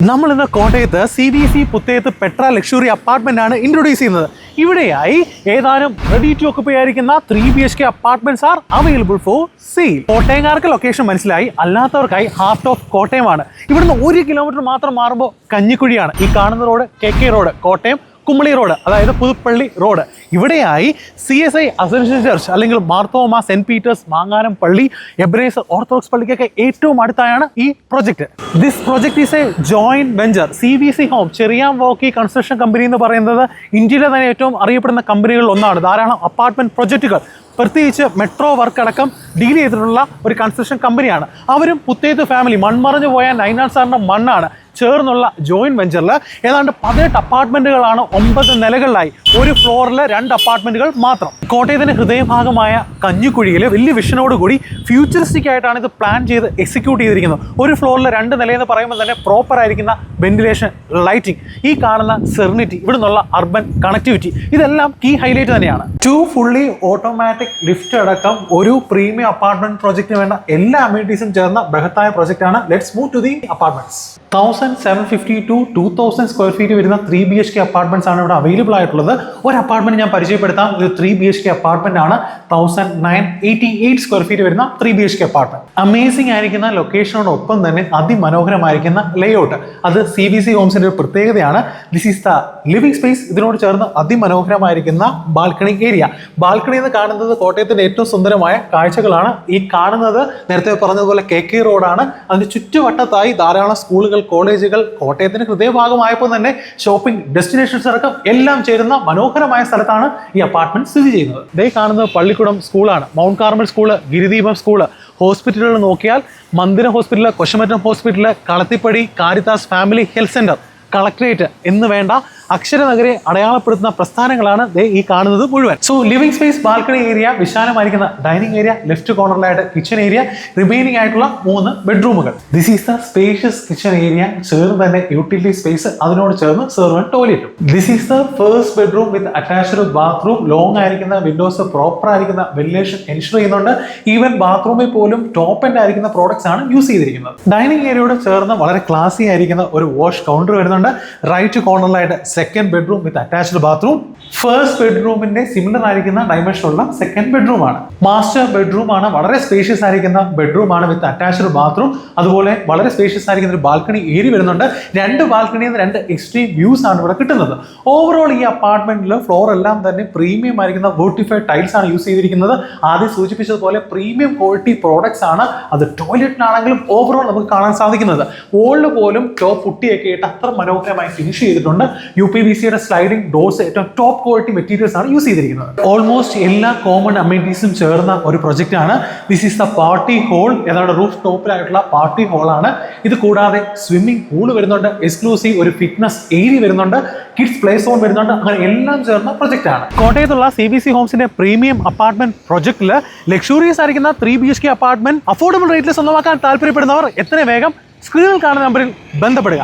നമ്മൾ ഇന്ന് കോട്ടയത്ത് CVC Puthethu Petra luxury apartment ആണ് ഇൻട്രൊഡ്യൂസ് ചെയ്യുന്നത്. ഇവിടെയായി ഏതാനും റെഡി ടു ഓക്കുപൈ ആയിരിക്കുന്ന 3 BHK apartments are available for sale. കോട്ടയംകാർക്ക് ലൊക്കേഷൻ മനസ്സിലായി, അല്ലാത്തവർക്കായി ഹാർട്ട് ഓഫ് കോട്ടയമാണ്. ഇവിടുന്ന് 1 കിലോമീറ്റർ മാത്രം മാറുമ്പോൾ കഞ്ഞിക്കുഴിയാണ്. ഈ കാണുന്ന road KK road, Kottayam Kumily road, അതായത് പുതുപ്പള്ളി റോഡ്. ഇവിടെയായി CSI അസൻഷൻ ചർച്ച് അല്ലെങ്കിൽ മാർത്തോമ സെന്റ് പീറ്റേഴ്സ് മാങ്ങാനം പള്ളി, എബ്രേസ് ഓർത്തഡോക്സ് പള്ളിക്കൊക്കെ ഏറ്റവും അടുത്തായാണ് ഈ project. This project is a joint venture. CVC home Cherian Varkey construction company എന്ന് പറയുന്നത് ഇന്ത്യയിലെ തന്നെ ഏറ്റവും അറിയപ്പെടുന്ന കമ്പനികളിൽ ഒന്നാണ്. ധാരാളം അപ്പാർട്ട്മെന്റ് പ്രൊജക്റ്റുകൾ പ്രത്യേകിച്ച് മെട്രോ വർക്ക് അടക്കം ഡീൽ ചെയ്തിട്ടുള്ള ഒരു കൺസ്ട്രക്ഷൻ കമ്പനിയാണ്. അവരും പുത്തേത്ത് ഫാമിലി, മൺമറഞ്ഞു പോയ നൈനാൻ സാറിൻ്റെ മണ്ണാണ് ചേർന്നുള്ള ജോയിന്റ് വെഞ്ചറിൽ ഏതാണ്ട് 18 അപ്പാർട്ട്മെന്റുകളാണ് 9 നിലകളിലായി. ഒരു ഫ്ലോറിൽ 2 അപ്പാർട്ട്മെന്റുകൾ മാത്രം. കോട്ടയത്തിന്റെ ഹൃദയഭാഗമായ കഞ്ഞിക്കുഴിയിൽ വലിയ വിഷനോടുകൂടി ഫ്യൂച്ചറിസ്റ്റിക് ആയിട്ടാണ് ഇത് പ്ലാൻ ചെയ്ത് എക്സിക്യൂട്ട് ചെയ്തിരിക്കുന്നത്. ഒരു ഫ്ലോറിൽ 2 നിലയെന്ന് പറയുമ്പോൾ തന്നെ പ്രോപ്പർ ആയിരിക്കുന്ന വെന്റിലേഷൻ, ലൈറ്റിംഗ്, ഈ കാണുന്ന സെറിനിറ്റി, ഇവിടെ നിന്നുള്ള അർബൻ കണക്ടിവിറ്റി, ഇതെല്ലാം കീ ഹൈലൈറ്റ് തന്നെയാണ്. 2 ഫുള്ളി ഓട്ടോമാറ്റിക് ലിഫ്റ്റ് അടക്കം ഒരു പ്രീമിയം അപ്പാർട്ട്മെന്റ് പ്രോജക്റ്റിന് വേണ്ട എല്ലാ അമ്യൂണിറ്റീസും ചേർന്ന ബൃഹത്തായ പ്രോജക്റ്റാണ്. Let's move to the apartments. 1750 to 2000 square feet വരുന്ന 3 BHK അപ്പാർട്ട്മെന്റ്സ് ആണ് ഇവിടെ അവൈലബിൾ ആയിട്ടുള്ളത്. ഒരു അപ്പാർട്ട്മെന്റ് ഞാൻ പരിചയപ്പെടുത്താം. ഇത് 3 BHK അപ്പാർട്ട്മെന്റ് ആണ്. 1988 സ്ക്വയർ ഫീറ്റ് വരുന്ന 3 BHK അപ്പാർട്ട്മെന്റ്. അമേസിംഗ് ആയിരിക്കുന്ന ലൊക്കേഷനോടൊപ്പം തന്നെ അതിമനോഹരമായിരിക്കുന്ന ലേഔട്ട്, അത് CVC ഹോംസിന്റെ ഒരു പ്രത്യേകതയാണ്. This is the living space. ഇതിനോട് ചേർന്ന് അതിമനോഹരമായിരിക്കുന്ന ബാൽക്കണി ഏരിയ. ബാൽക്കണി എന്ന് കാണുന്നത് കോട്ടയത്തിന്റെ ഏറ്റവും സുന്ദരമായ കാഴ്ചകളാണ്. ഈ കാണുന്നത് നേരത്തെ പറഞ്ഞതുപോലെ KK റോഡാണ്. അതിന് ചുറ്റുവട്ടത്തായി ധാരാളം സ്കൂളുകൾ, കോളേജുകൾ, കോട്ടയത്തിന് ഹൃദയഭാഗമായപ്പോൾ തന്നെ ഷോപ്പിംഗ് ഡെസ്റ്റിനേഷൻസ് അടക്കം എല്ലാം ചേരുന്ന മനോഹരമായ സ്ഥലത്താണ് ഈ അപ്പാർട്ട്മെന്റ് സ്ഥിതി ചെയ്യുന്നത്. ഇതേ കാണുന്നത് പള്ളിക്കുടം സ്കൂളാണ്. Mount Carmel school, Girideepam school. ഹോസ്പിറ്റലുകൾ നോക്കിയാൽ Mandira hospital, Kosamattam hospital, Kalathipady, Caritas family health centre, collectorate എന്ന് വേണ്ട അക്ഷരനഗരെ അടയാളപ്പെടുത്തുന്ന പ്രസ്ഥാനങ്ങളാണ് ഈ കാണുന്നത് മുഴുവൻ. So living space, balcony area, വിശാലമായിരിക്കുന്ന ഡൈനിങ് ഏരിയ, ലെഫ്റ്റ് കോർണറിലായിട്ട് കിച്ചൺ ഏരിയ, റിമൈനിങ് ആയിട്ടുള്ള 3 ബെഡ്റൂമുകൾ. This is the spacious kitchen area. ചേർന്ന് തന്നെ യൂട്ടിലിറ്റി സ്പേസ്, അതിനോട് ചേർന്ന് സെർവന്റ് ടോയ്ലറ്റും. This is the first bedroom with attached bathroom. Long ആയിരിക്കുന്ന വിൻഡോസ്, പ്രോപ്പർ ആയിരിക്കുന്ന വെന്റിലേഷൻ എൻഷുർ ചെയ്യുന്നുണ്ട്. ഈവൻ ബാത്റൂമിൽ പോലും ടോപ്പ് എൻഡ് ആയിരിക്കുന്ന പ്രോഡക്ട്സ് ആണ് യൂസ് ചെയ്തിരിക്കുന്നത്. ഡൈനിങ് ഏരിയയോട് ചേർന്ന് വളരെ ക്ലാസി ആയിരിക്കുന്ന ഒരു വാഷ് കൗണ്ടർ വരുന്നുണ്ട്. റൈറ്റ് കോർണറിലായിട്ട് second bedroom with attached bathroom. First ബെഡ്റൂമിന്റെ സിമിലർ ആയിരിക്കുന്ന ഡൈമെൻഷനുള്ള സെക്കൻഡ് ബെഡ്റൂം ആണ്. മാസ്റ്റർ ബെഡ്റൂം ആണ്. വളരെ സ്പേഷ്യസ് ആയിരിക്കുന്ന ബെഡ്റൂം ആണ് വിത്ത് അറ്റാച്ച്ഡ് ബാത്റൂം. അതുപോലെ വളരെ സ്പേഷ്യസ് ആയിരിക്കുന്ന ഒരു ബാൽക്കണി ഏരിയ വരുന്നുണ്ട്. 2 ബാൽക്കണിയിൽ നിന്ന് 2 എക്സ്ട്രീം വ്യൂസ് ആണ് ഇവിടെ കിട്ടുന്നത്. ഓവറോൾ ഈ അപ്പാർട്ട്മെന്റിൽ ഫ്ലോർ എല്ലാം തന്നെ പ്രീമിയം ആയിരിക്കുന്ന വെർട്ടിഫൈഡ് ടൈൽസ് ആണ് യൂസ് ചെയ്തിരിക്കുന്നത്. ആദ്യം സൂചിപ്പിച്ചതുപോലെ പ്രീമിയം ക്വാളിറ്റി പ്രോഡക്ട്സ് ആണ്. അത് ടോയ്ലറ്റിനാണെങ്കിലും ഓവറോൾ നമുക്ക് കാണാൻ സാധിക്കുന്നത്. വോളിൽ പോലും ടോപ്പ് പുട്ടിയൊക്കെ ആയിട്ട് അത്ര മനോഹരമായി ഫിനിഷ് ചെയ്തിട്ടുണ്ട്. UPVCയുടെ സ്ലൈഡിംഗ് ഡോർസ് ഏറ്റവും ടോപ്പ് ക്വാളിറ്റി മെറ്റീരിയൽസ് ആണ് യൂസ് ചെയ്തിരിക്കുന്നത്. ഓൾമോസ്റ്റ് എല്ലാ കോമൺ അമ്യൂണിറ്റീസും ചേർന്ന ഒരു പ്രൊജക്റ്റ് ആണ്. This is the party hall. ഏതാണ് റൂഫ് ടോപ്പിലായിട്ടുള്ള പാർട്ടി ഹോൾ ആണ്. ഇത് കൂടാതെ സ്വിമ്മിംഗ് പൂൾ വരുന്നുണ്ട്. എക്സ്ക്ലൂസീവ് ഒരു ഫിറ്റ്നസ് ഏരിയ വരുന്നുണ്ട്. കിഡ്സ് പ്ലേ സോൺ വരുന്നുണ്ട്. അങ്ങനെ എല്ലാം ചേർന്ന പ്രൊജക്റ്റ് ആണ്. കോട്ടയത്തുള്ള CVC ഹോംസിന്റെ പ്രീമിയം അപ്പാർട്ട്മെന്റ് പ്രൊജക്റ്റിൽ ലക്ഷൂറിയസ് ആയിരിക്കുന്ന 3 BHK അപ്പാർട്ട്മെന്റ് അഫോർഡബിൾ റേറ്റിൽ സ്വന്തമാക്കാൻ താല്പര്യപ്പെടുന്നവർ എത്രയും വേഗം സ്ക്രീനിൽ കാണുന്ന നമ്പറിൽ ബന്ധപ്പെടുക.